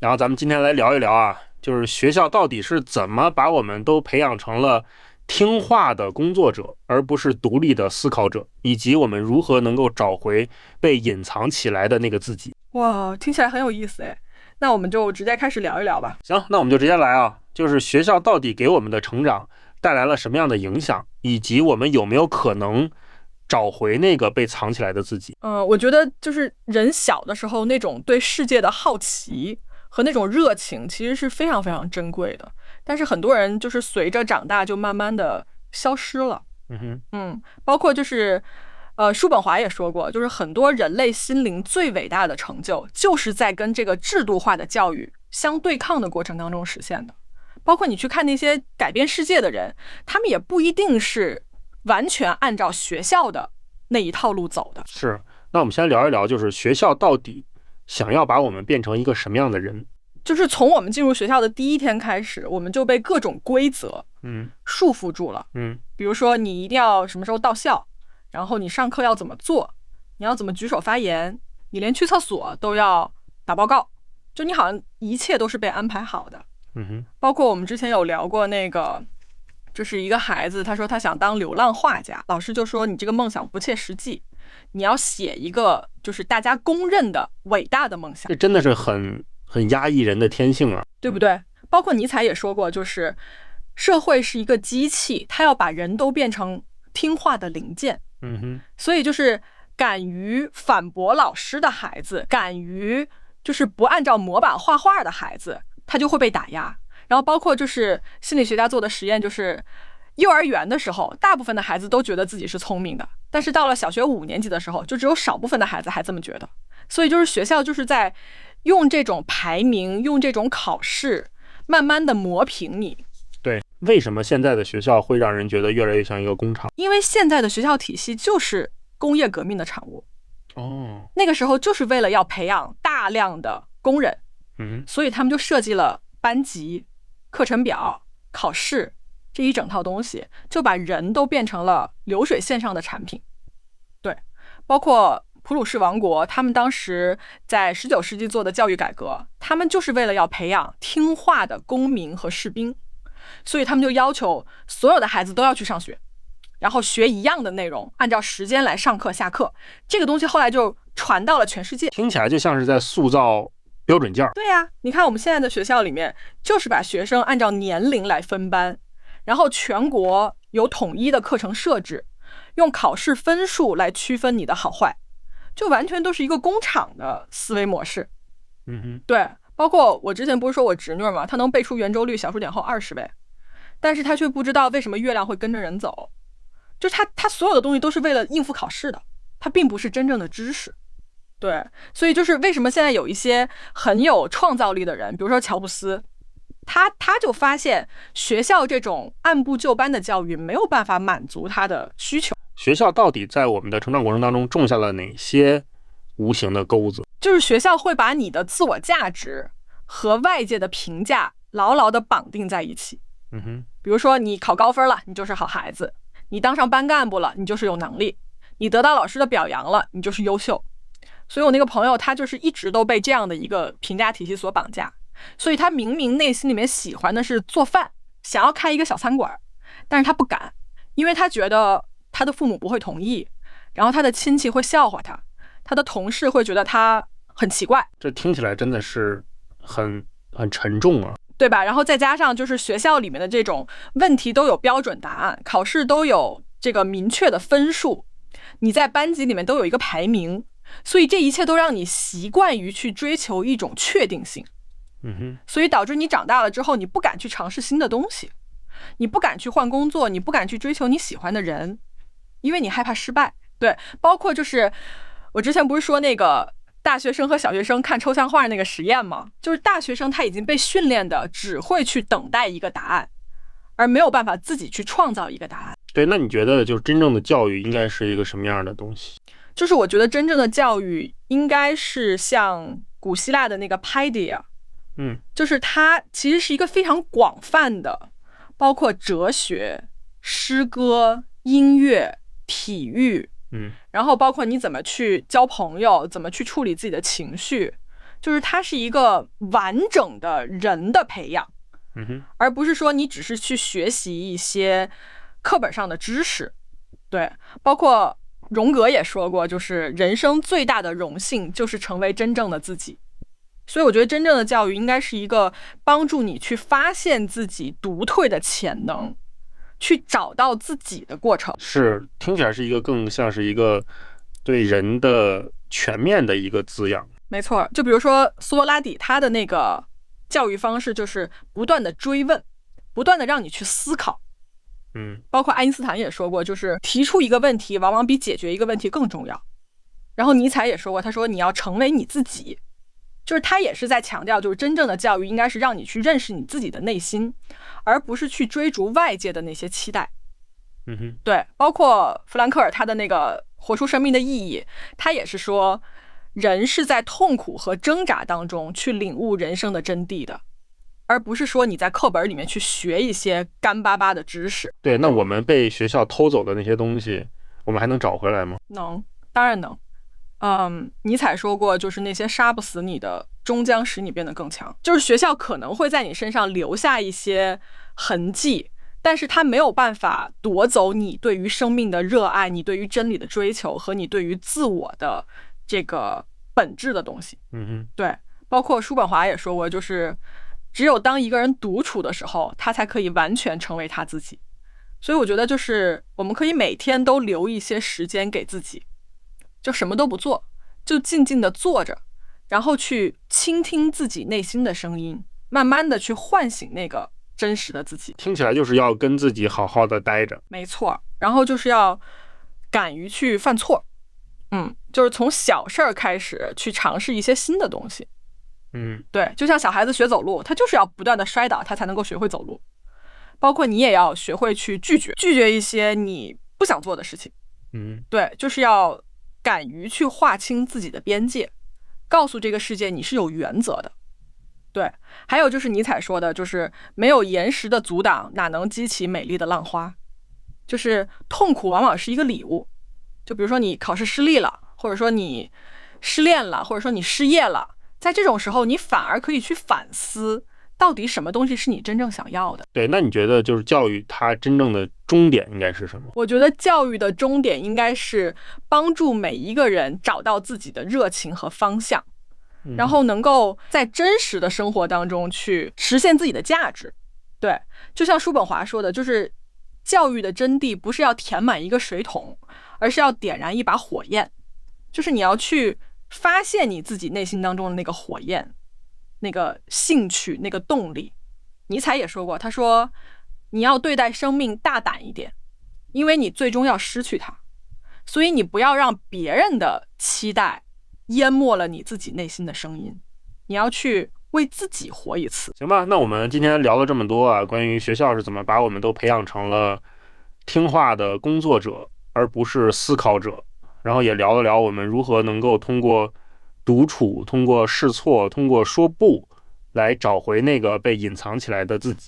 然后咱们今天来聊一聊啊，就是学校到底是怎么把我们都培养成了听话的工作者，而不是独立的思考者，以及我们如何能够找回被隐藏起来的那个自己。哇，听起来很有意思哎，那我们就直接开始聊一聊吧。行，那我们就直接来啊，就是学校到底给我们的成长带来了什么样的影响，以及我们有没有可能找回那个被藏起来的自己。我觉得就是人小的时候那种对世界的好奇和那种热情其实是非常非常珍贵的，但是很多人就是随着长大就慢慢的消失了。包括就是叔本华也说过，就是很多人类心灵最伟大的成就就是在跟这个制度化的教育相对抗的过程当中实现的。包括你去看那些改变世界的人，他们也不一定是完全按照学校的那一套路走的。是，那我们先聊一聊，就是学校到底想要把我们变成一个什么样的人。就是从我们进入学校的第一天开始，我们就被各种规则束缚住了。比如说你一定要什么时候到校，然后你上课要怎么做，你要怎么举手发言，你连去厕所都要打报告，就你好像一切都是被安排好的。包括我们之前有聊过那个，就是一个孩子他说他想当流浪画家，老师就说你这个梦想不切实际，你要写一个就是大家公认的伟大的梦想。这真的是很压抑人的天性啊，对不对？包括尼采也说过，就是社会是一个机器，它要把人都变成听话的零件。所以就是敢于反驳老师的孩子，敢于就是不按照模板画画的孩子，他就会被打压。然后包括就是心理学家做的实验，就是幼儿园的时候，大部分的孩子都觉得自己是聪明的，但是到了小学5年级的时候，就只有少部分的孩子还这么觉得。所以就是学校就是在用这种排名，用这种考试，慢慢的磨平你。对，为什么现在的学校会让人觉得越来越像一个工厂？因为现在的学校体系就是工业革命的产物。那个时候就是为了要培养大量的工人，所以他们就设计了班级、课程表、考试这一整套东西，就把人都变成了流水线上的产品。对，包括普鲁士王国，他们当时在19世纪做的教育改革，他们就是为了要培养听话的公民和士兵，所以他们就要求所有的孩子都要去上学，然后学一样的内容，按照时间来上课下课。这个东西后来就传到了全世界，听起来就像是在塑造标准件。对呀，你看我们现在的学校里面，就是把学生按照年龄来分班，然后全国有统一的课程设置，用考试分数来区分你的好坏，就完全都是一个工厂的思维模式。对，包括我之前不是说我侄女嘛，她能背出圆周率小数点后20倍，但是她却不知道为什么月亮会跟着人走，就她所有的东西都是为了应付考试的，它并不是真正的知识。对，所以就是为什么现在有一些很有创造力的人，比如说乔布斯，他就发现学校这种按部就班的教育没有办法满足他的需求。学校到底在我们的成长过程当中种下了哪些无形的钩子？就是学校会把你的自我价值和外界的评价牢牢地绑定在一起。比如说你考高分了，你就是好孩子；你当上班干部了，你就是有能力；你得到老师的表扬了，你就是优秀。所以我那个朋友他就是一直都被这样的一个评价体系所绑架，所以他明明内心里面喜欢的是做饭，想要开一个小餐馆，但是他不敢，因为他觉得他的父母不会同意，然后他的亲戚会笑话他，他的同事会觉得他很奇怪。这听起来真的是很沉重啊，对吧？然后再加上就是学校里面的这种问题都有标准答案，考试都有这个明确的分数，你在班级里面都有一个排名，所以这一切都让你习惯于去追求一种确定性。所以导致你长大了之后，你不敢去尝试新的东西，你不敢去换工作，你不敢去追求你喜欢的人，因为你害怕失败。对，包括就是我之前不是说那个大学生和小学生看抽象画那个实验吗？就是大学生他已经被训练的只会去等待一个答案，而没有办法自己去创造一个答案。对，那你觉得就是真正的教育应该是一个什么样的东西？就是我觉得真正的教育应该是像古希腊的那个 paideia，就是它其实是一个非常广泛的，包括哲学、诗歌、音乐、体育，然后包括你怎么去交朋友，怎么去处理自己的情绪，就是它是一个完整的人的培养，而不是说你只是去学习一些课本上的知识。对，包括荣格也说过，就是人生最大的荣幸就是成为真正的自己。所以我觉得真正的教育应该是一个帮助你去发现自己独特的潜能，去找到自己的过程。是，听起来是一个更像是一个对人的全面的一个滋养。没错，就比如说苏格拉底他的那个教育方式就是不断的追问，不断的让你去思考。包括爱因斯坦也说过，就是提出一个问题往往比解决一个问题更重要。然后尼采也说过，他说你要成为你自己，就是他也是在强调，就是真正的教育应该是让你去认识你自己的内心，而不是去追逐外界的那些期待。对，包括弗兰克尔他的那个活出生命的意义，他也是说人是在痛苦和挣扎当中去领悟人生的真谛的，而不是说你在课本里面去学一些干巴巴的知识。对，那我们被学校偷走的那些东西，我们还能找回来吗？能，当然能。尼采说过，就是那些杀不死你的，终将使你变得更强。就是学校可能会在你身上留下一些痕迹，但是它没有办法夺走你对于生命的热爱，你对于真理的追求和你对于自我的这个本质的东西。对，包括叔本华也说过，就是只有当一个人独处的时候，他才可以完全成为他自己。所以我觉得就是我们可以每天都留一些时间给自己，就什么都不做，就静静的坐着，然后去倾听自己内心的声音，慢慢的去唤醒那个真实的自己。听起来就是要跟自己好好的待着。没错，然后就是要敢于去犯错。就是从小事儿开始去尝试一些新的东西。对，就像小孩子学走路，他就是要不断的摔倒，他才能够学会走路。包括你也要学会去拒绝一些你不想做的事情。对，就是要敢于去划清自己的边界，告诉这个世界你是有原则的。对，还有就是尼采说的，就是没有岩石的阻挡，哪能激起美丽的浪花。就是痛苦往往是一个礼物，就比如说你考试失利了，或者说你失恋了，或者说你失业了，在这种时候你反而可以去反思，到底什么东西是你真正想要的。对，那你觉得就是教育它真正的终点应该是什么？我觉得教育的终点应该是帮助每一个人找到自己的热情和方向，然后能够在真实的生活当中去实现自己的价值。对，就像叔本华说的，就是教育的真谛不是要填满一个水桶，而是要点燃一把火焰，就是你要去发现你自己内心当中的那个火焰，那个兴趣，那个动力。尼采也说过，他说你要对待生命大胆一点，因为你最终要失去它，所以你不要让别人的期待淹没了你自己内心的声音，你要去为自己活一次。行吧，那我们今天聊了这么多啊，关于学校是怎么把我们都培养成了听话的工作者，而不是思考者，然后也聊了聊我们如何能够通过独处，通过试错，通过说不，来找回那个被隐藏起来的自己。